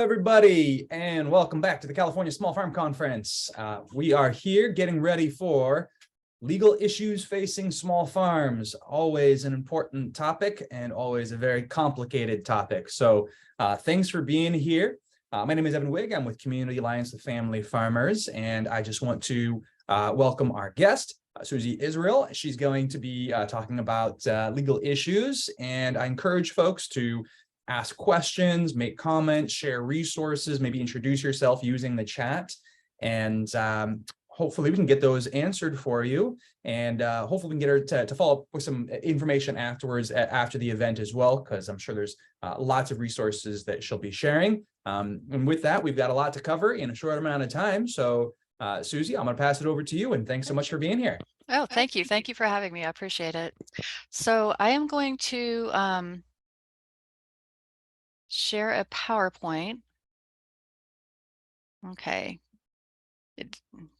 everybody, and welcome back to the California Small Farm Conference. We are here getting ready for legal issues facing small farms. Always an important topic and always a very complicated topic. So thanks for being here. My name is Evan Wigg. I'm with Community Alliance of Family Farmers, and I just want to welcome our guest, Suzy Israel. She's going to be talking about legal issues, and I encourage folks to ask questions, make comments, share resources, maybe introduce yourself using the chat, and hopefully we can get those answered for you, and hopefully we can get her to follow up with some information afterwards after the event as well, because I'm sure there's lots of resources that she'll be sharing. And with that, we've got a lot to cover in a short amount of time. So Suzy, I'm going to pass it over to you, and thanks so much for being here. Oh, thank you. Thank you for having me. I appreciate it. So I am going to share a PowerPoint. Okay.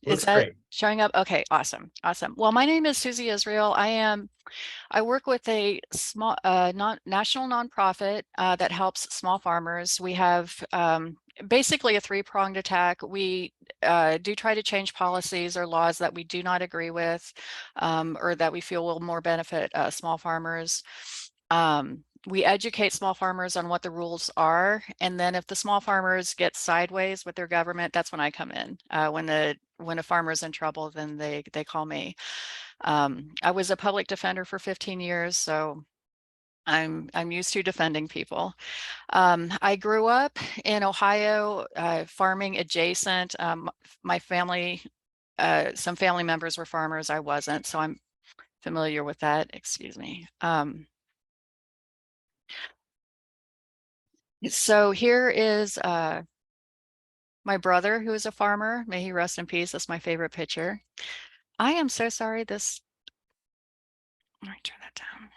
Is that great? Showing up? Okay, awesome. Awesome. Well, my name is Suzy Israel. I work with a small national nonprofit that helps small farmers. We have basically a three-pronged attack. We do try to change policies or laws that we do not agree with, or that we feel will more benefit small farmers. We educate small farmers on what the rules are, and then if the small farmers get sideways with their government, that's when I come in. When a farmer is in trouble, then they call me. I was a public defender for 15 years, so I'm used to defending people. I grew up in Ohio, farming adjacent. My family, some family members were farmers. I wasn't, so I'm familiar with that. Excuse me. So here is my brother, who is a farmer. May he rest in peace. That's my favorite picture. I am so sorry. Let me turn that down.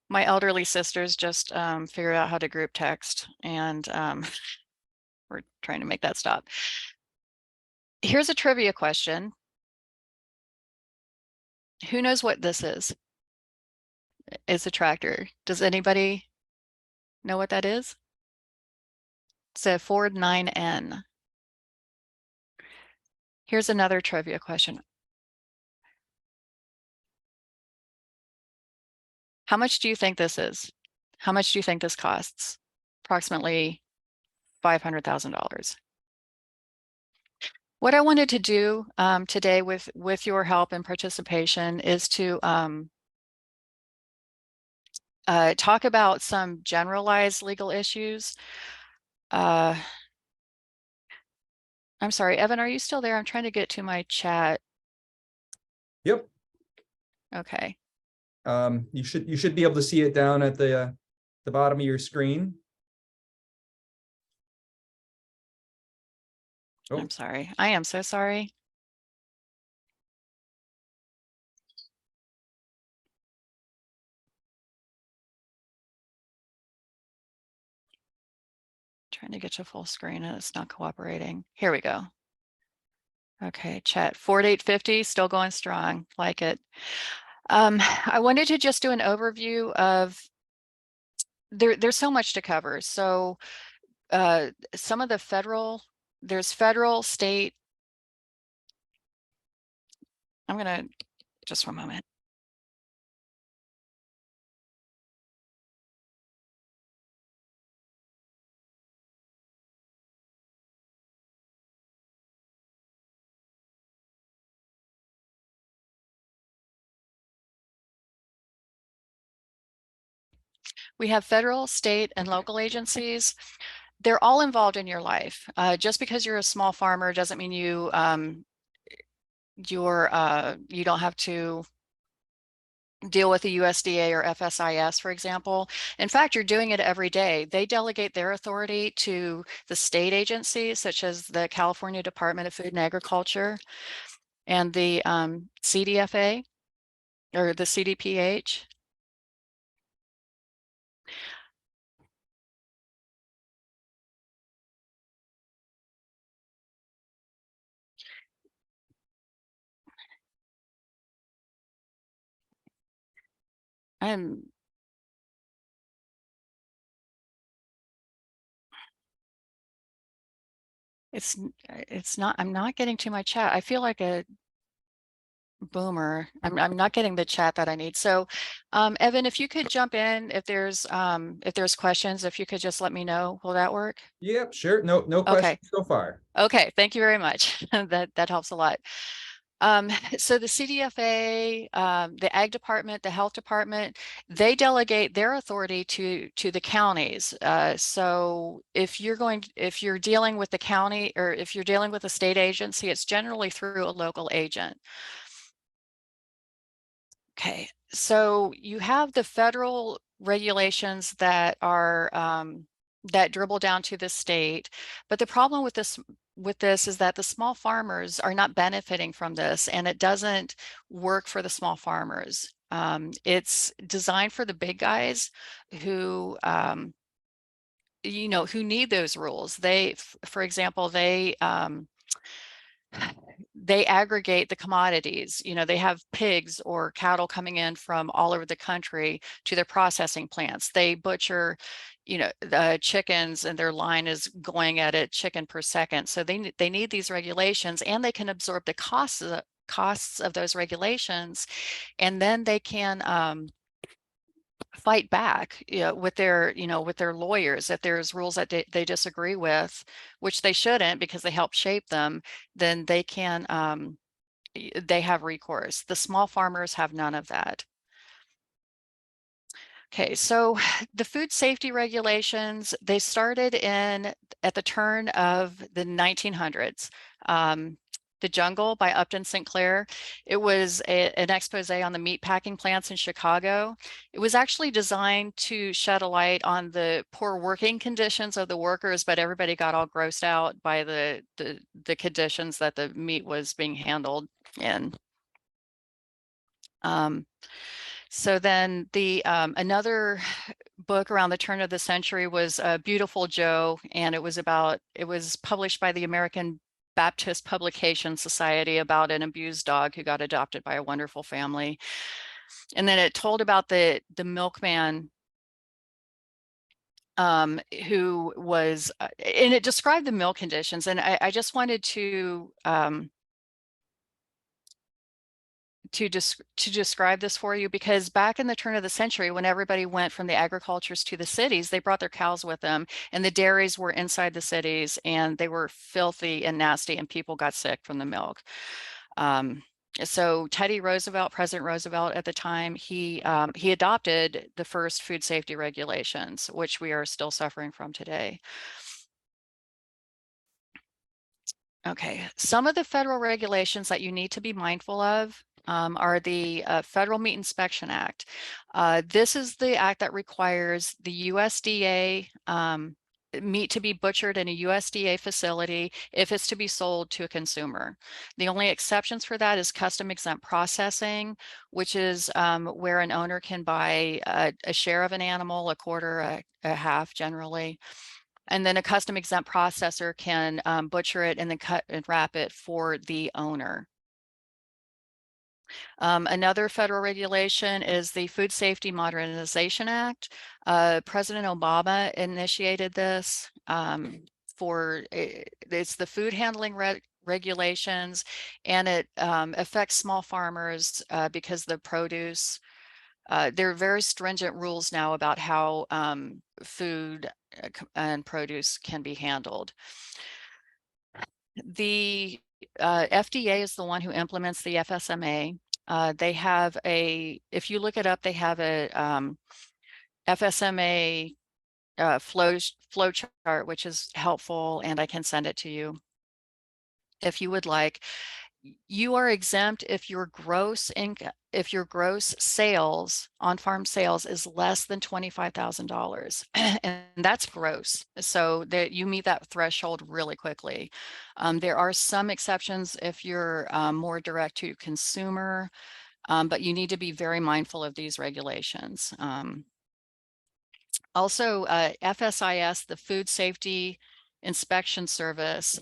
My elderly sisters just figured out how to group text, and we're trying to make that stop. Here's a trivia question. Who knows what this is? It's a tractor. Does anybody know what that is? It's a Ford 9N. Here's another trivia question. How much do you think this is? How much do you think this costs? Approximately $500,000. What I wanted to do today with your help and participation is to talk about some generalized legal issues. I'm sorry, Evan, are you still there? I'm trying to get to my chat. Yep. Okay. You should be able to see it down at the bottom of your screen. Oh. I'm sorry. I am so sorry. Trying to get to full screen and it's not cooperating. Here we go. Okay, chat 4850, still going strong, like it. I wanted to just do an overview of, there's so much to cover. So some of the there's federal, state. I'm gonna, just one moment. We have federal, state, and local agencies. They're all involved in your life. Just because you're a small farmer doesn't mean you you don't have to deal with the USDA or FSIS, for example. In fact, you're doing it every day. They delegate their authority to the state agencies, such as the California Department of Food and Agriculture and the CDFA or the CDPH. it's not, I'm not getting to my chat. I feel like a boomer. I'm not getting the chat that I need. So Evan, if you could jump in, if there's questions, if you could just let me know, will that work? Yep, sure. No Okay. questions so far. Okay, thank you very much. That helps a lot. So the CDFA, the Ag Department, the Health Department, they delegate their authority to the counties. So if you're dealing with the county, or if you're dealing with a state agency, it's generally through a local agent. Okay, so you have the federal regulations that are that dribble down to the state, but the problem with this is that the small farmers are not benefiting from this, and it doesn't work for the small farmers. It's designed for the big guys who who need those rules. For example, they aggregate the commodities. They have pigs or cattle coming in from all over the country to their processing plants. They butcher, the chickens, and their line is going at a chicken per second. So they need these regulations, and they can absorb the costs of those regulations, and then they can fight back, with their lawyers. If there's rules that they disagree with, which they shouldn't because they help shape them, then they have recourse. The small farmers have none of that. Okay, so the food safety regulations, they started at the turn of the 1900s. The Jungle by Upton Sinclair. It was an expose on the meat packing plants in Chicago. It was actually designed to shed a light on the poor working conditions of the workers, but everybody got all grossed out by the conditions that the meat was being handled in. So then another book around the turn of the century was Beautiful Joe, and it was published by the American Baptist Publication Society about an abused dog who got adopted by a wonderful family. And then it told about the milkman who was, and it described the milk conditions. And I just wanted to describe this for you, because back in the turn of the century, when everybody went from the agricultures to the cities, they brought their cows with them, and the dairies were inside the cities, and they were filthy and nasty, and people got sick from the milk. So Teddy Roosevelt, President Roosevelt at the time, he adopted the first food safety regulations, which we are still suffering from today. Okay, some of the federal regulations that you need to be mindful of are the Federal Meat Inspection Act. This is the act that requires the USDA meat to be butchered in a USDA facility if it's to be sold to a consumer. The only exceptions for that is custom exempt processing, which is where an owner can buy a share of an animal, a quarter, a half generally. And then a custom exempt processor can butcher it and then cut and wrap it for the owner. Another federal regulation is the Food Safety Modernization Act. President Obama initiated this it's the food handling regulations, and it affects small farmers because the produce, there are very stringent rules now about how food and produce can be handled. The FDA is the one who implements the FSMA. They have if you look it up, they have a FSMA flow chart, which is helpful, and I can send it to you if you would like. You are exempt if your gross sales, on-farm sales, is less than $25,000, and that's gross. So that you meet that threshold really quickly. There are some exceptions if you're more direct to consumer, but you need to be very mindful of these regulations. Also, FSIS, the Food Safety Inspection Service,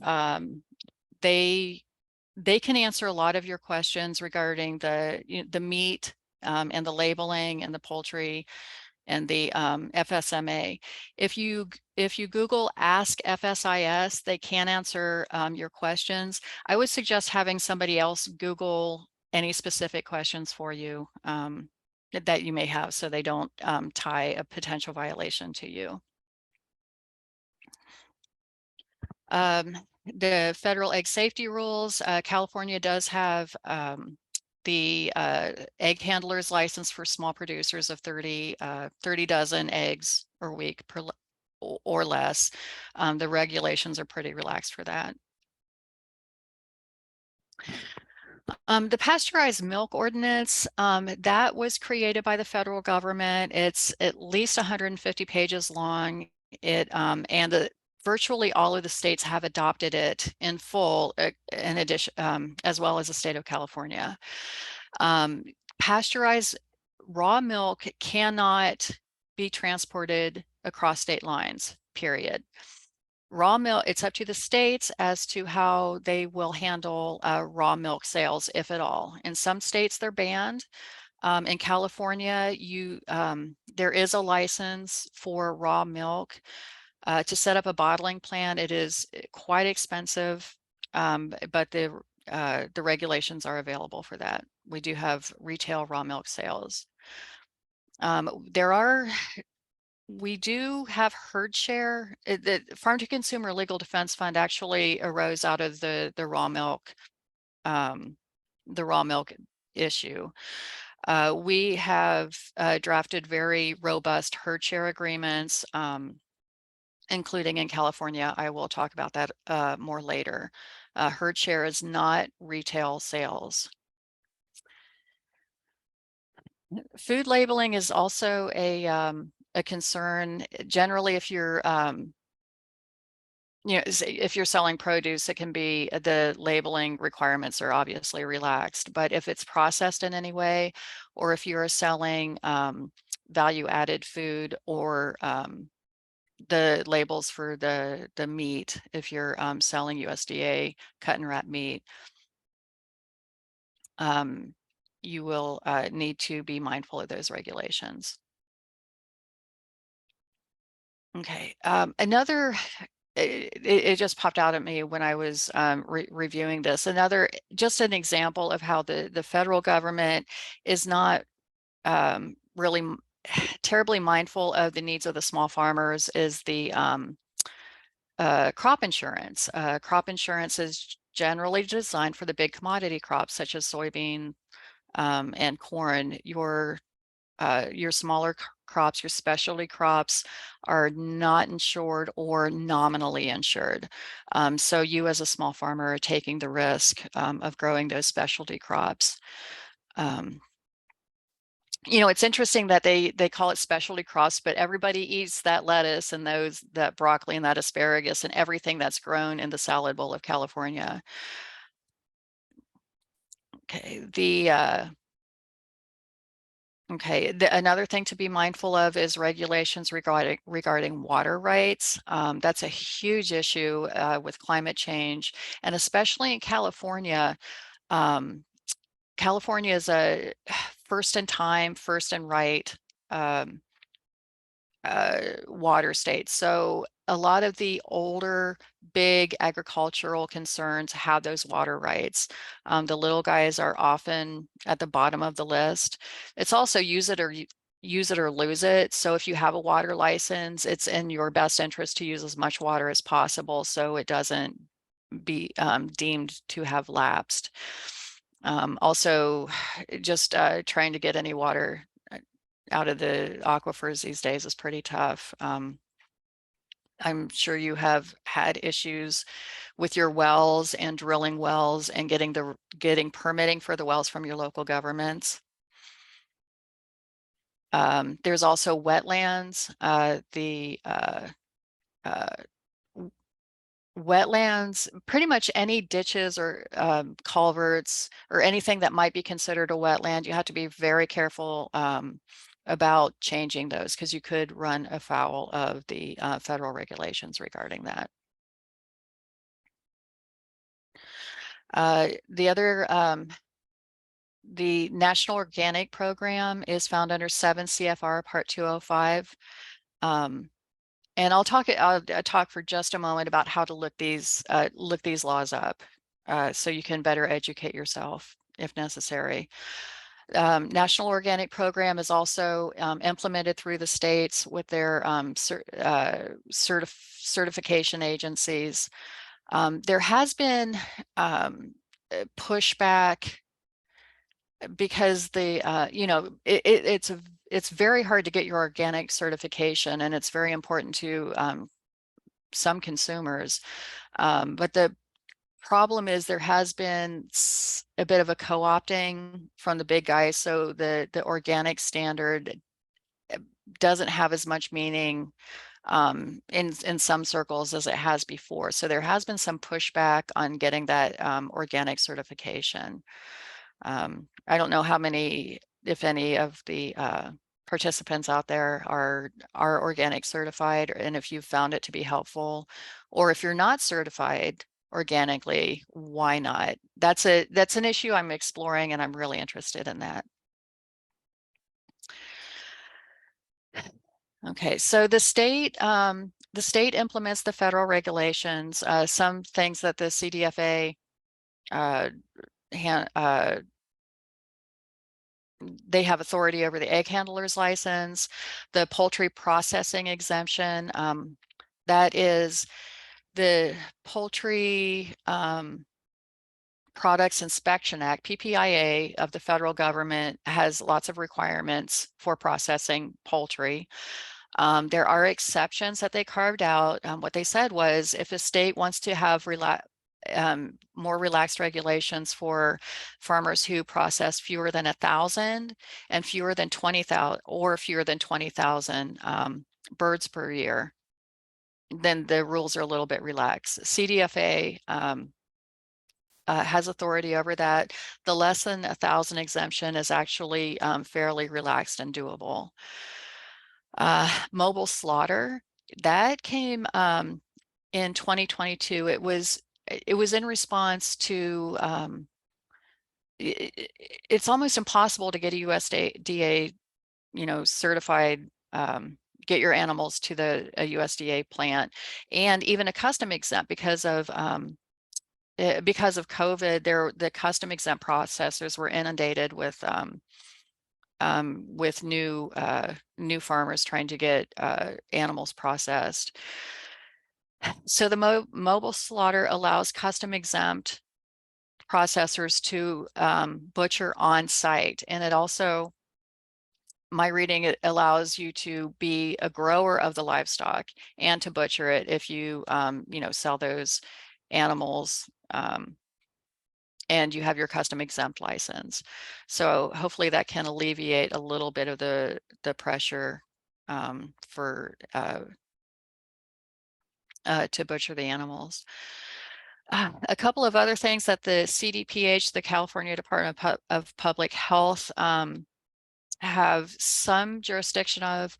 they can answer a lot of your questions regarding the meat and the labeling and the poultry and the FSMA. If you Google Ask FSIS, they can answer your questions. I would suggest having somebody else Google any specific questions for you that you may have, so they don't tie a potential violation to you. The federal egg safety rules, California does have the egg handler's license for small producers of 30 dozen eggs per week or less. The regulations are pretty relaxed for that. The pasteurized milk ordinance, that was created by the federal government. It's at least 150 pages long. And virtually all of the states have adopted it in full, in addition, as well as the state of California. Pasteurized raw milk cannot be transported across state lines, period. Raw milk, it's up to the states as to how they will handle raw milk sales, if at all. In some states, they're banned. In California, there is a license for raw milk. To set up a bottling plant, it is quite expensive, but the regulations are available for that. We do have retail raw milk sales. We do have herd share. The Farm to Consumer Legal Defense Fund actually arose out of the raw milk issue. We have drafted very robust herd share agreements, including in California. I will talk about that more later. Herd share is not retail sales. Food labeling is also a concern. Generally, if you're if you're selling produce, it can be, the labeling requirements are obviously relaxed, but if it's processed in any way, or if you're selling value added food, or the labels for the meat, if you're selling USDA cut and wrap meat, you will need to be mindful of those regulations. Okay, it just popped out at me when I was reviewing this. Just an example of how the federal government is not really terribly mindful of the needs of the small farmers is the crop insurance. Crop insurance is generally designed for the big commodity crops such as soybean and corn. Your smaller crops, your specialty crops, are not insured or nominally insured. So you as a small farmer are taking the risk of growing those specialty crops. It's interesting that they call it specialty crops, but everybody eats that lettuce and that broccoli and that asparagus and everything that's grown in the salad bowl of California. Okay, another thing to be mindful of is regulations regarding water rights. That's a huge issue with climate change, and especially in California. California is a first in time, first in right water state. So a lot of the older, big agricultural concerns have those water rights. The little guys are often at the bottom of the list. It's also use it or lose it. So if you have a water license, it's in your best interest to use as much water as possible so it doesn't be deemed to have lapsed. Also, just trying to get any water out of the aquifers these days is pretty tough. I'm sure you have had issues with your wells and drilling wells and getting permitting for the wells from your local governments. There's also wetlands. Wetlands, pretty much any ditches or culverts or anything that might be considered a wetland, you have to be very careful about changing those because you could run afoul of the federal regulations regarding that. The other the National Organic Program is found under 7 CFR Part 205. And I'll talk for just a moment about how to look these laws up, so you can better educate yourself if necessary. National Organic Program is also implemented through the states with their certification agencies. There has been pushback because it's very hard to get your organic certification, and it's very important to some consumers. But the problem is there has been a bit of a co-opting from the big guys, so the organic standard doesn't have as much meaning in some circles as it has before. So there has been some pushback on getting that organic certification. I don't know how many, if any, of the participants out there are organic certified, and if you've found it to be helpful, or if you're not certified organically, why not? That's an issue I'm exploring, and I'm really interested in that. Okay, so the state implements the federal regulations. Some things that the CDFA they have authority over the egg handler's license, the poultry processing exemption. That is the Poultry Products Inspection Act, PPIA, of the federal government has lots of requirements for processing poultry. There are exceptions that they carved out. What they said was, if a state wants to have more relaxed regulations for farmers who process fewer than 1,000 and fewer than 20,000 or fewer than 20,000 birds per year, then the rules are a little bit relaxed. CDFA has authority over that. The less than 1,000 exemption is actually fairly relaxed and doable. Mobile slaughter, that came in 2022. It was in response to it's almost impossible to get a USDA certified, get your animals to a USDA plant, and even a custom exempt because of COVID. The custom exempt processors were inundated with new farmers trying to get animals processed. So the mobile slaughter allows custom exempt processors to butcher on site, and it also, my reading, it allows you to be a grower of the livestock and to butcher it if you sell those animals, and you have your custom exempt license. So hopefully that can alleviate a little bit of the pressure for to butcher the animals. A couple of other things that the CDPH, the California Department of Public Health, have some jurisdiction of.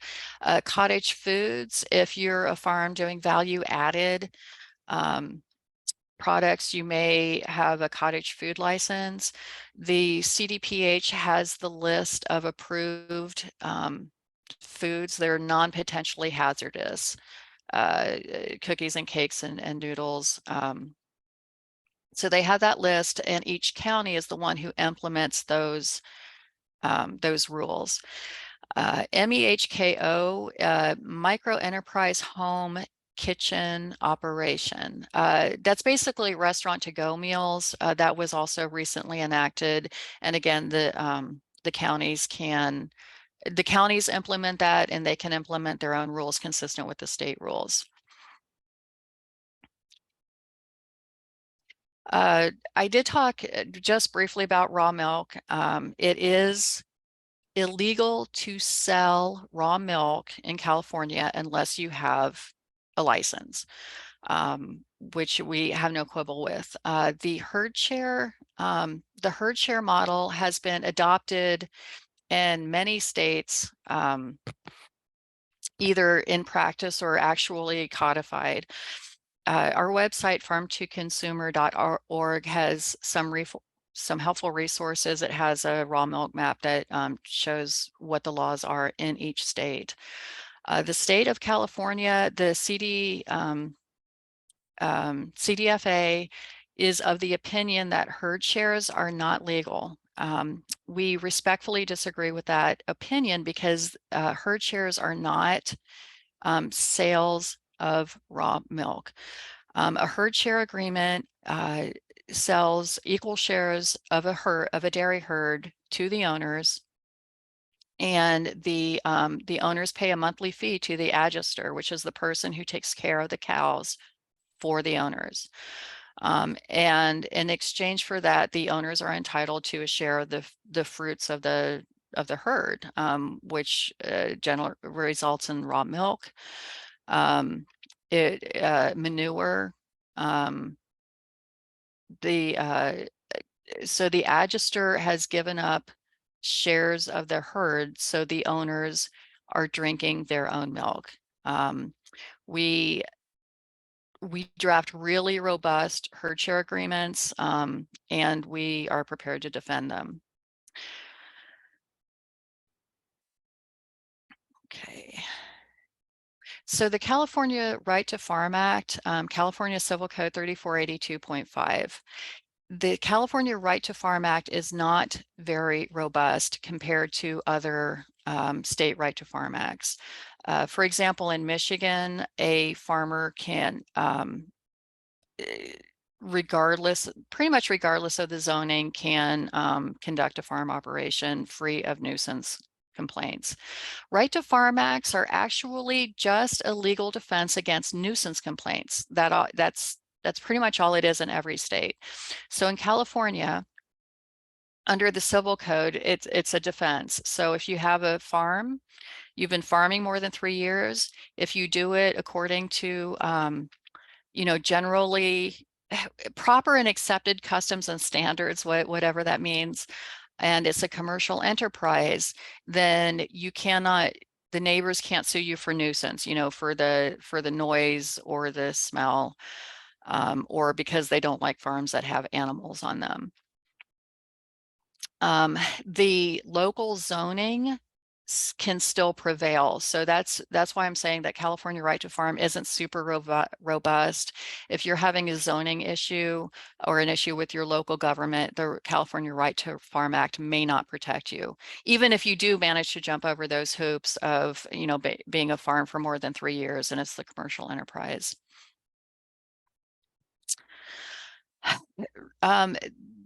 Cottage foods, if you're a farm doing value added products, you may have a cottage food license. The CDPH has the list of approved foods that are non-potentially hazardous, cookies and cakes and noodles. So they have that list, and each county is the one who implements those rules. MEHKO, micro enterprise home kitchen operation. That's basically restaurant to go meals. That was also recently enacted. And again, the counties implement that, and they can implement their own rules consistent with the state rules. I did talk just briefly about raw milk. It is illegal to sell raw milk in California unless you have a license, which we have no quibble with. The herd share model has been adopted in many states, either in practice or actually codified. Our website, farmtoconsumer.org, has some some helpful resources. It has a raw milk map that shows what the laws are in each state. The state of California, the CDFA is of the opinion that herd shares are not legal. We respectfully disagree with that opinion because herd shares are not sales of raw milk. A herd share agreement sells equal shares of a dairy herd to the owners, and the owners pay a monthly fee to the adjuster, which is the person who takes care of the cows for the owners. And in exchange for that, the owners are entitled to a share of the fruits of the herd, which generally results in raw milk, manure. So the adjuster has given up shares of the herd, so the owners are drinking their own milk. We draft really robust herd share agreements, and we are prepared to defend them. Okay. So the California Right to Farm Act, California Civil Code 3482.5. The California Right to Farm Act is not very robust compared to other state right to farm acts. For example, in Michigan, a farmer can, pretty much regardless of the zoning, can conduct a farm operation free of nuisance complaints. Right to farm acts are actually just a legal defense against nuisance complaints. That's pretty much all it is in every state. So in California, under the civil code, it's a defense. So if you have a farm, you've been farming more than 3 years, if you do it according to, generally proper and accepted customs and standards, whatever that means, and it's a commercial enterprise, then the neighbors can't sue you for nuisance, for the noise or the smell, or because they don't like farms that have animals on them. The local zoning can still prevail. So that's why I'm saying that California Right to Farm isn't super robust. If you're having a zoning issue or an issue with your local government, the California Right to Farm Act may not protect you, even if you do manage to jump over those hoops of, being a farm for more than 3 years and it's the commercial enterprise.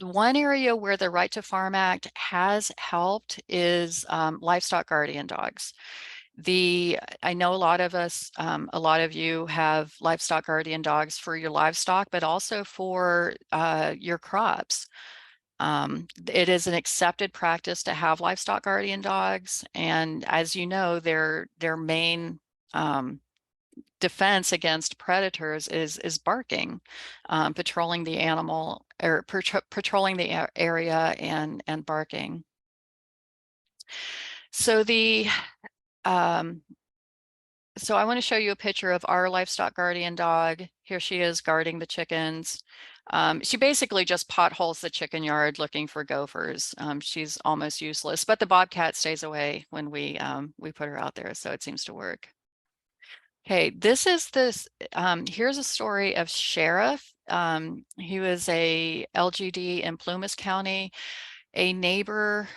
One area where the Right to Farm Act has helped is Livestock Guardian Dogs. I know a lot of you have Livestock Guardian Dogs for your livestock, but also for your crops. It is an accepted practice to have Livestock Guardian Dogs, and as you know, their main defense against predators is barking, patrolling the animal or patrolling the area and barking. So so I want to show you a picture of our Livestock Guardian dog. Here she is guarding the chickens. She basically just potholes the chicken yard looking for gophers. She's almost useless, but the bobcat stays away when we put her out there, so it seems to work. Okay, here's a story of Sheriff. He was a LGD in Plumas County, a neighbor,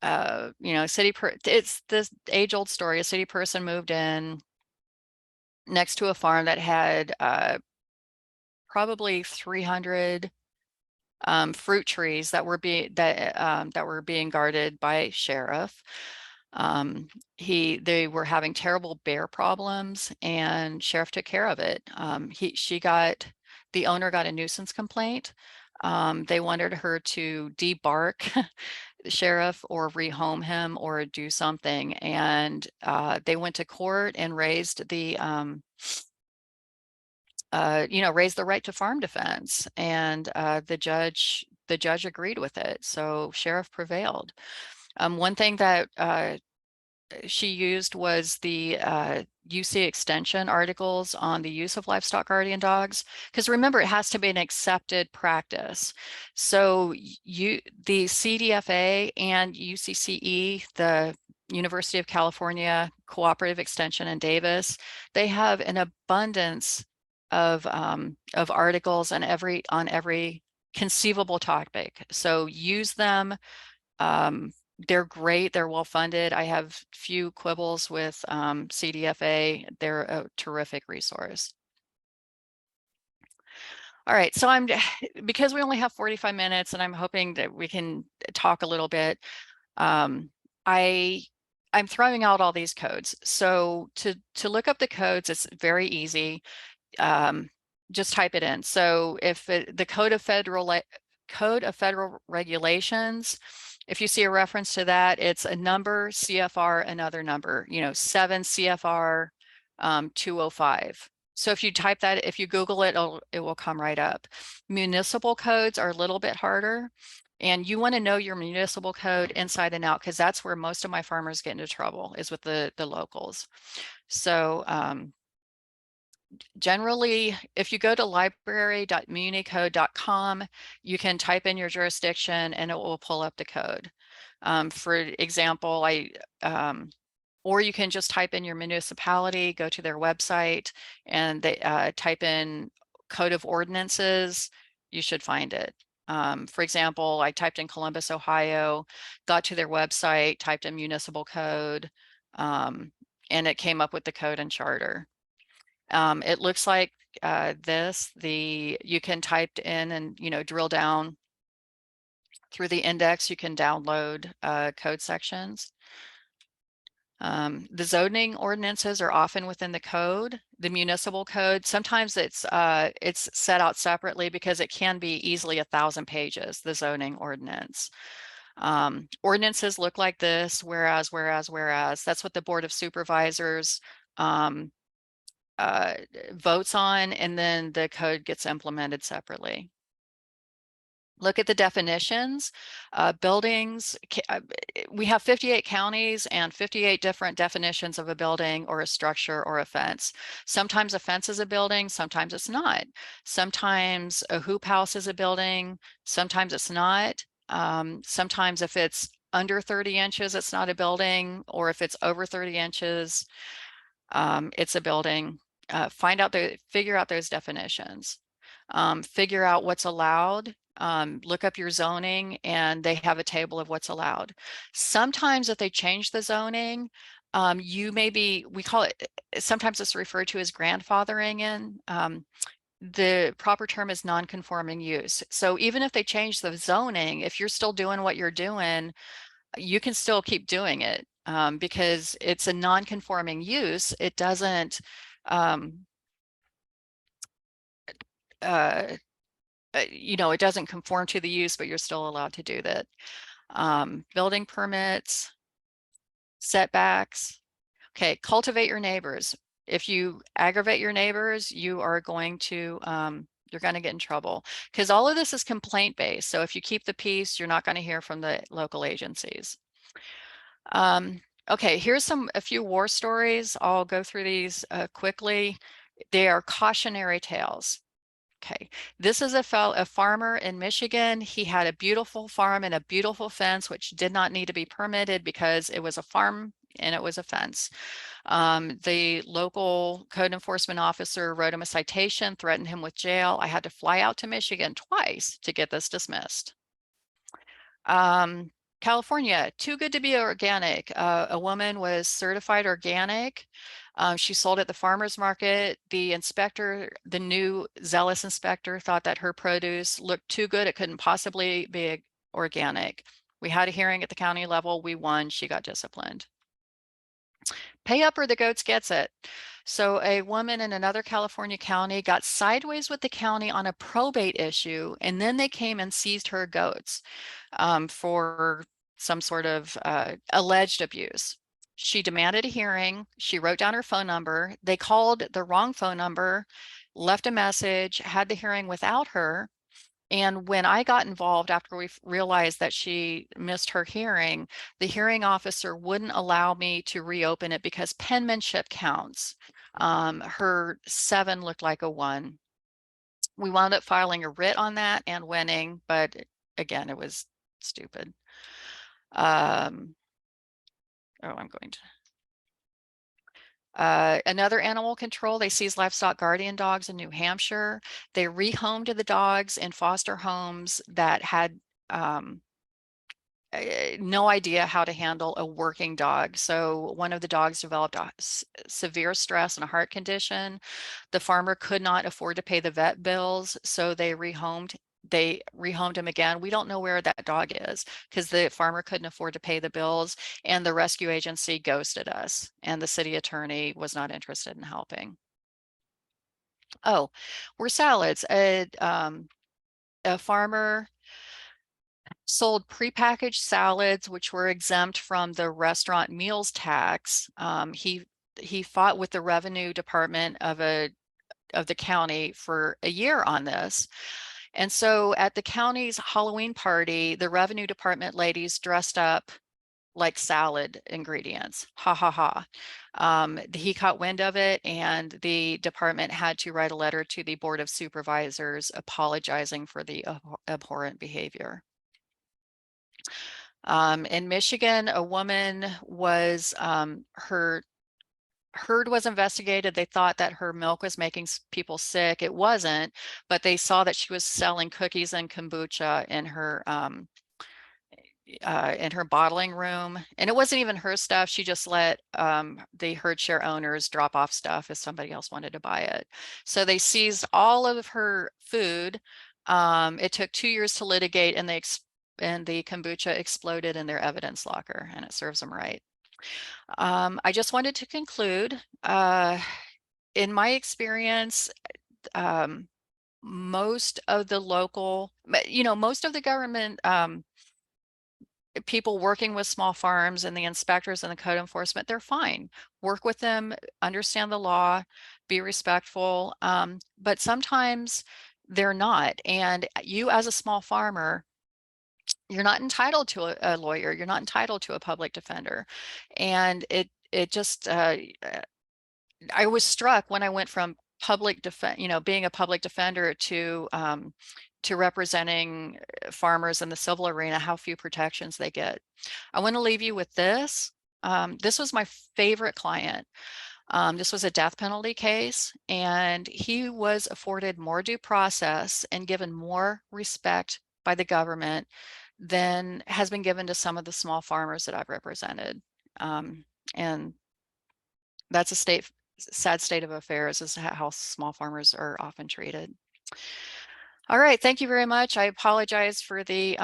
it's this age-old story. A city person moved in next to a farm that had probably 300 fruit trees that were being guarded by Sheriff. They were having terrible bear problems, and Sheriff took care of it. The owner got a nuisance complaint. They wanted her to debark the Sheriff or rehome him or do something, and they went to court and raised the right to farm defense, and the judge agreed with it. So Sheriff prevailed. One thing that she used was the UC extension articles on the use of livestock guardian dogs. Because remember, it has to be an accepted practice. So the CDFA and UCCE, the University of California Cooperative Extension in Davis, they have an abundance of articles on every conceivable topic. So use them. They're great. They're well funded. I have few quibbles with CDFA. They're a terrific resource. All right, so because we only have 45 minutes and I'm hoping that we can talk a little bit, I'm throwing out all these codes. So to look up the codes, it's very easy. Just type it in. So if the Code of Federal Regulations, if you see a reference to that, it's a number, CFR, another number, 7 CFR 205. So if you type that, if you Google it, it will come right up. Municipal codes are a little bit harder. And you want to know your municipal code inside and out, because that's where most of my farmers get into trouble, is with the locals. So generally, if you go to library.municode.com, you can type in your jurisdiction and it will pull up the code. For example, or you can just type in your municipality, go to their website, and they type in Code of Ordinances. You should find it. For example, I typed in Columbus, Ohio, got to their website, typed in municipal code, and it came up with the code and charter. It looks like this. You can type in and drill down through the index. You can download code sections. The zoning ordinances are often within the code. The municipal code, sometimes it's set out separately because it can be easily 1,000 pages, the zoning ordinance. Ordinances look like this: whereas. That's what the Board of Supervisors votes on, and then the code gets implemented separately. Look at the definitions. Buildings, we have 58 counties and 58 different definitions of a building or a structure or a fence. Sometimes a fence is a building, sometimes it's not. Sometimes a hoop house is a building, sometimes it's not. Sometimes if it's under 30 inches, it's not a building, or if it's over 30 inches, it's a building. Figure out those definitions. Figure out what's allowed. Look up your zoning, and they have a table of what's allowed. Sometimes if they change the zoning, we call it, sometimes it's referred to as grandfathering in. The proper term is non-conforming use. So even if they change the zoning, if you're still doing what you're doing, you can still keep doing it, because it's a non-conforming use. It doesn't it doesn't conform to the use, but you're still allowed to do that. Building permits, setbacks. Okay, cultivate your neighbors. If you aggravate your neighbors, you are going to you're going to get in trouble, because all of this is complaint based. So if you keep the peace, you're not going to hear from the local agencies. Okay, here's a few war stories. I'll go through these quickly. They are cautionary tales. Okay, this is a farmer in Michigan. He had a beautiful farm and a beautiful fence, which did not need to be permitted because it was a farm and it was a fence. The local code enforcement officer wrote him a citation, threatened him with jail. I had to fly out to Michigan twice to get this dismissed. California, too good to be organic. A woman was certified organic. She sold at the farmer's market. The inspector, the new zealous inspector, thought that her produce looked too good. It couldn't possibly be organic. We had a hearing at the county level. We won. She got disciplined. Pay up or the goats gets it. So a woman in another California county got sideways with the county on a probate issue, and then they came and seized her goats for some sort of alleged abuse. She demanded a hearing. She wrote down her phone number. They called the wrong phone number, left a message, had the hearing without her, And when I got involved after we realized that she missed her hearing, the hearing officer wouldn't allow me to reopen it because penmanship counts. Her 7 looked like a 1. We wound up filing a writ on that and winning, but again, it was stupid. I'm going to. Another animal control, they seized Livestock Guardian Dogs in New Hampshire. They rehomed the dogs in foster homes that had no idea how to handle a working dog. So one of the dogs developed a severe stress and a heart condition. The farmer could not afford to pay the vet bills, so they rehomed him again. We don't know where that dog is because the farmer couldn't afford to pay the bills, and the rescue agency ghosted us, and the city attorney was not interested in helping. Oh, we're salads. A farmer sold prepackaged salads, which were exempt from the restaurant meals tax. He fought with the revenue department of the county for a year on this. And so at the county's Halloween party, the revenue department ladies dressed up like salad ingredients. Ha ha ha. He caught wind of it, and the department had to write a letter to the board of supervisors apologizing for the abhorrent behavior. In Michigan, a woman was, her herd was investigated. They thought that her milk was making people sick. It wasn't, but they saw that she was selling cookies and kombucha in her bottling room. And it wasn't even her stuff. She just let the herd share owners drop off stuff if somebody else wanted to buy it. So they seized all of her food. It took 2 years to litigate, and the kombucha exploded in their evidence locker, and it serves them right. I just wanted to conclude, in my experience, most of the local, most of the government people working with small farms and the inspectors and the code enforcement, they're fine. Work with them, understand the law, be respectful, but sometimes they're not. And you as a small farmer, you're not entitled to a lawyer. You're not entitled to a public defender. And it just, I was struck when I went from public defense, being a public defender to representing farmers in the civil arena, how few protections they get. I want to leave you with this. This was my favorite client. This was a death penalty case, and he was afforded more due process and given more respect by the government than has been given to some of the small farmers that I've represented. And that's a sad state of affairs, is how small farmers are often treated. All right, thank you very much. I apologize for the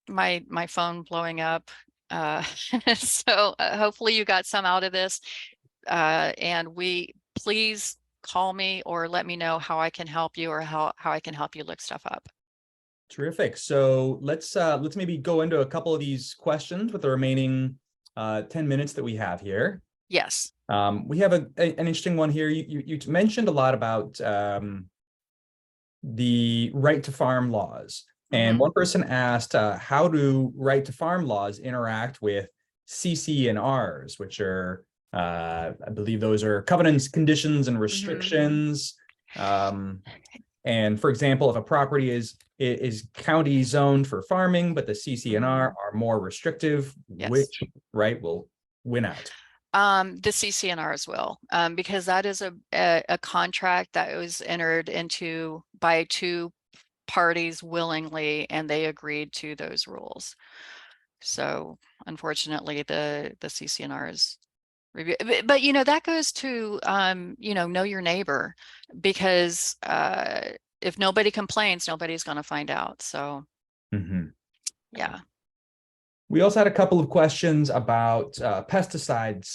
my phone blowing up. So hopefully you got some out of this. And please call me or let me know how I can help you, or how I can help you look stuff up. Terrific. So let's maybe go into a couple of these questions with the remaining 10 minutes that we have here. Yes. We have an interesting one here. You mentioned a lot about the right to farm laws. And one person asked, how do right to farm laws interact with CC&Rs, which are, I believe those are covenants, conditions, and restrictions. And for example, if a property is county zoned for farming, but the CC&R are more restrictive, which right will win out? The CC&Rs will, because that is a contract that was entered into by 2 parties willingly, and they agreed to those rules. So unfortunately, the CC&Rs review, but that goes to know your neighbor, because if nobody complains, nobody's going to find out. So yeah. We also had a couple of questions about pesticide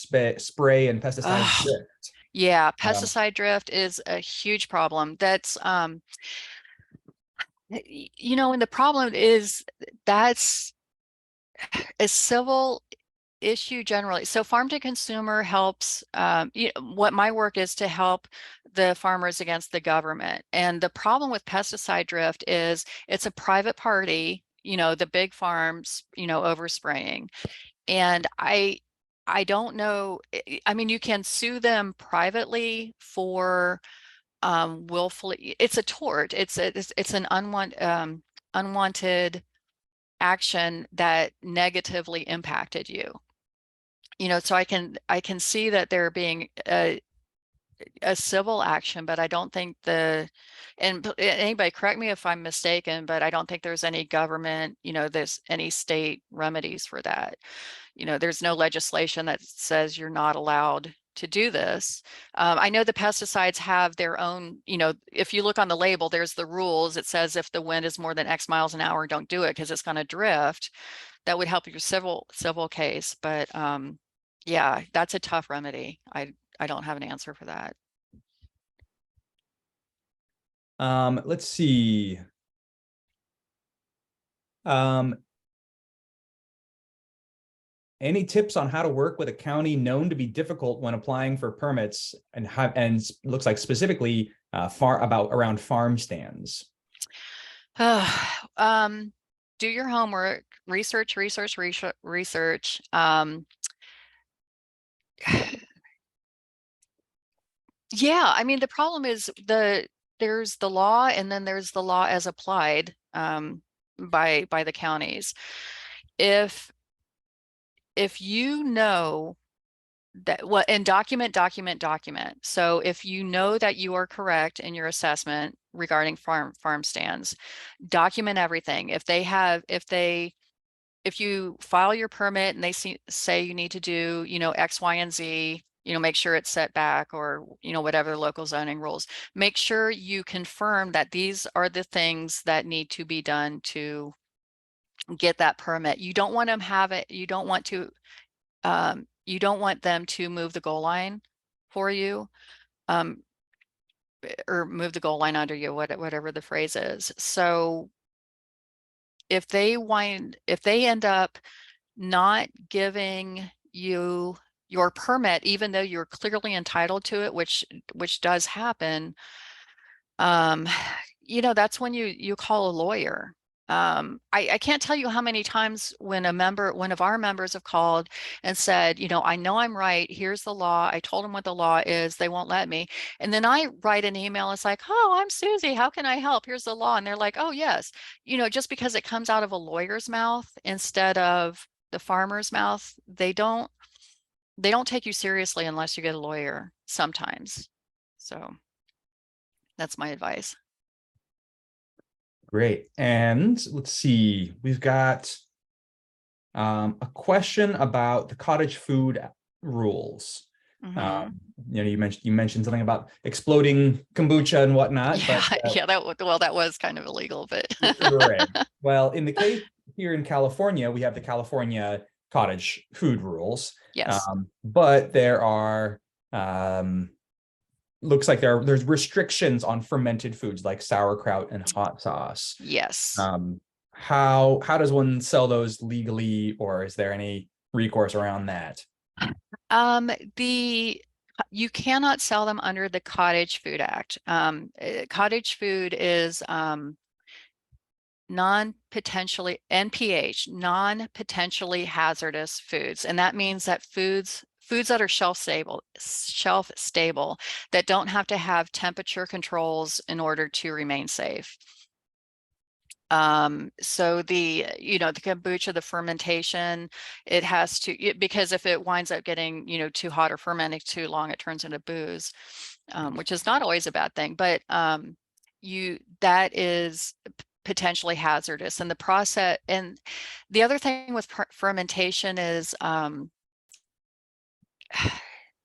spray and pesticide drift. Yeah, pesticide drift is a huge problem. That's and the problem is that's a civil issue generally. So farm to consumer helps, what my work is to help the farmers against the government. And the problem with pesticide drift is it's a private party, the big farms, overspraying. And I don't know. I mean, you can sue them privately for willfully. It's a tort. It's an unwanted action that negatively impacted you. So I can see that there being a civil action, but I don't think and anybody correct me if I'm mistaken, but I don't think there's any government, there's any state remedies for that. There's no legislation that says you're not allowed to do this. I know the pesticides have their own, if you look on the label, there's the rules. It says if the wind is more than X miles an hour, don't do it because it's going to drift. That would help your civil case. But yeah, that's a tough remedy. I don't have an answer for that. Let's see. Any tips on how to work with a county known to be difficult when applying for permits and looks like specifically around farm stands? Do your homework, research. Yeah, I mean, the problem is there's the law and then there's the law as applied by the counties. If you know that and document. So if you know that you are correct in your assessment regarding farm stands, document everything. If you file your permit and they say you need to do, X, Y, and Z, make sure it's set back or, whatever the local zoning rules, make sure you confirm that these are the things that need to be done to get that permit. You don't want them you don't want them to move the goal line for you, or move the goal line under you, whatever the phrase is. So if they end up not giving you your permit, even though you're clearly entitled to it, which does happen, that's when you call a lawyer. I can't tell you how many times when one of our members have called and said, I know I'm right. Here's the law. I told them what the law is. They won't let me. And then I write an email. It's like, oh, I'm Susie. How can I help? Here's the law. And they're like, oh, yes. Just because it comes out of a lawyer's mouth instead of the farmer's mouth, they don't take you seriously unless you get a lawyer sometimes. So that's my advice. Great. And let's see, we've got a question about the cottage food rules. Mm-hmm. You mentioned something about exploding kombucha and whatnot. Yeah, but, yeah, that was kind of illegal, but right. Well, in the case here in California, we have the California cottage food rules. Yes. But there are looks like there's restrictions on fermented foods like sauerkraut and hot sauce. Yes. How does one sell those legally, or is there any recourse around that? You cannot sell them under the Cottage Food Act. Cottage food is non-potentially hazardous foods, and that means that foods that are shelf stable that don't have to have temperature controls in order to remain safe. So the kombucha, the fermentation, it has to, because if it winds up getting, too hot or fermenting too long, it turns into booze, which is not always a bad thing, but that is potentially hazardous. And the process, and the other thing with fermentation is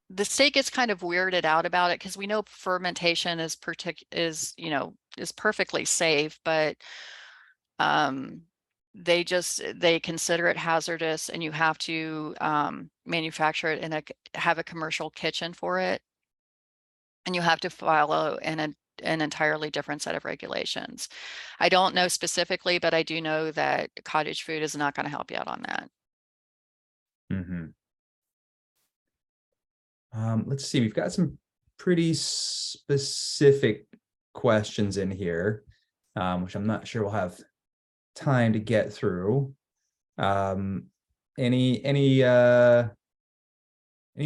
the state gets kind of weirded out about it because we know fermentation is perfectly safe, but they consider it hazardous, and you have to manufacture it and have a commercial kitchen for it, and you have to follow an entirely different set of regulations. I don't know specifically, but I do know that cottage food is not going to help you out on that. Mm-hmm. Let's see, we've got some pretty specific questions in here, which I'm not sure we'll have time to get through. Any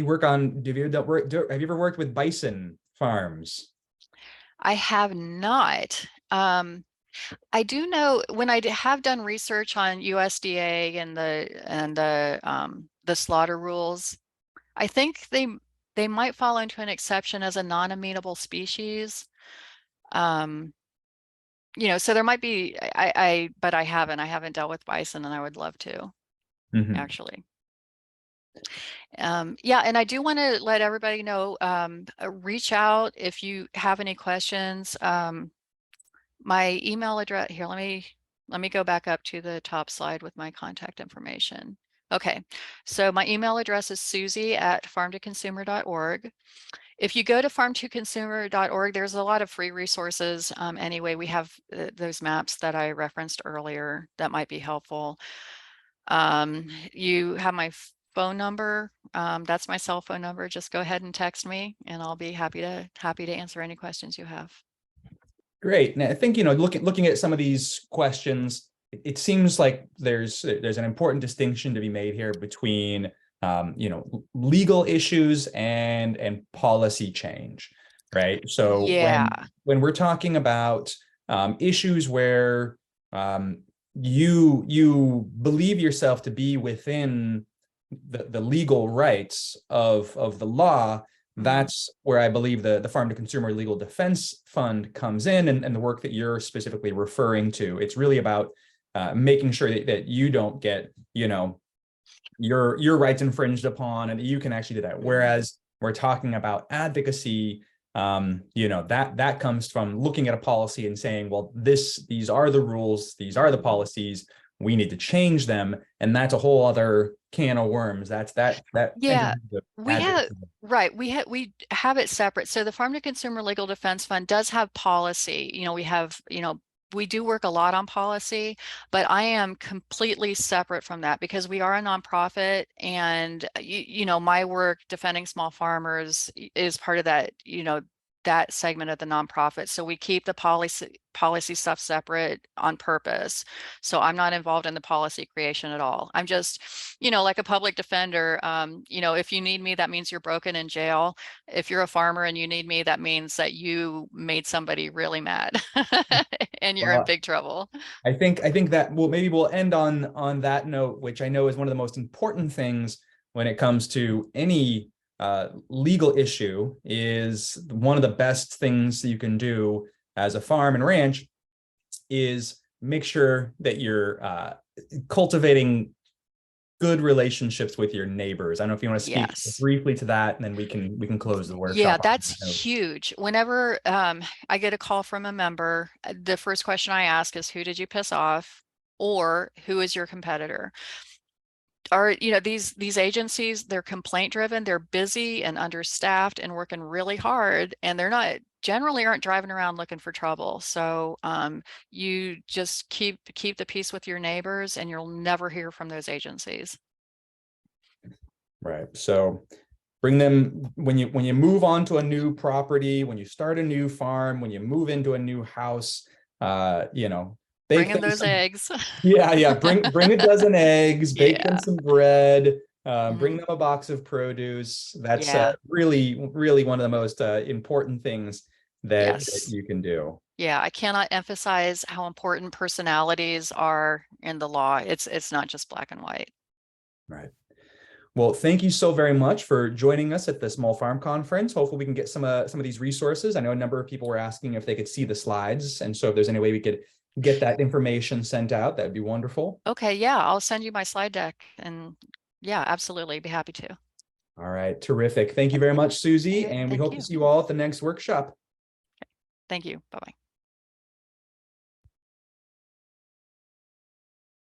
work on, have you ever worked with bison farms? I have not. I do know when I have done research on USDA and the slaughter rules, I think they might fall into an exception as a non-amenable species. You know, so there might be, but I haven't dealt with bison, and I would love to, actually. Yeah, and I do want to let everybody know, reach out if you have any questions. My email address here, let me go back up to the top slide with my contact information. Okay, so my email address is suzy@farmtoconsumer.org. If you go to farmtoconsumer.org, there's a lot of free resources. Anyway, we have those maps that I referenced earlier that might be helpful. You have my phone number. That's my cell phone number. Just go ahead and text me, and I'll be happy to answer any questions you have. Great. Now, I think, looking at some of these questions, it seems like there's an important distinction to be made here between legal issues and policy change, right? So when we're talking about issues where you believe yourself to be within the legal rights of the law, that's where I believe the Farm to Consumer Legal Defense Fund comes in, and the work that you're specifically referring to. It's really about making sure that you don't get, your rights infringed upon, and you can actually do that. Whereas we're talking about advocacy, that comes from looking at a policy and saying, well, these are the rules, these are the policies, we need to change them, and that's a whole other can of worms. Yeah, we have it separate. So the Farm to Consumer Legal Defense Fund does have policy. We do work a lot on policy, but I am completely separate from that because we are a nonprofit, and my work defending small farmers is part of that, that segment of the nonprofit. So we keep the policy stuff separate on purpose. So I'm not involved in the policy creation at all. I'm just, like a public defender. If you need me, that means you're broken in jail. If you're a farmer and you need me, that means that you made somebody really mad and you're in big trouble. I think that maybe we'll end on that note, which I know is one of the most important things when it comes to any legal issue. Is one of the best things that you can do as a farm and ranch is make sure that you're cultivating good relationships with your neighbors. I don't know if you want to speak briefly to that, and then we can close the workshop. Yeah, that's huge. Whenever I get a call from a member, the first question I ask is, who did you piss off, or who is your competitor? These agencies, they're complaint driven, they're busy and understaffed and working really hard, and they're generally aren't driving around looking for trouble. So you just keep the peace with your neighbors, and you'll never hear from those agencies. Right. So bring them when you move on to a new property, when you start a new farm, when you move into a new house, Bring in those eggs. Yeah. Bring a dozen eggs, bake them some bread, bring them a box of produce. That's really, really one of the most important things that you can do. Yeah, I cannot emphasize how important personalities are in the law. It's not just black and white. Right. Well, thank you so very much for joining us at the Small Farm Conference. Hopefully we can get some of these resources. I know a number of people were asking if they could see the slides, and so if there's any way we could get that information sent out, that'd be wonderful. Okay, yeah, I'll send you my slide deck, and yeah, absolutely, be happy to. All right, terrific. Thank you very much, Suzy, and we hope to see you all at the next workshop. Okay. Thank you. Bye-bye.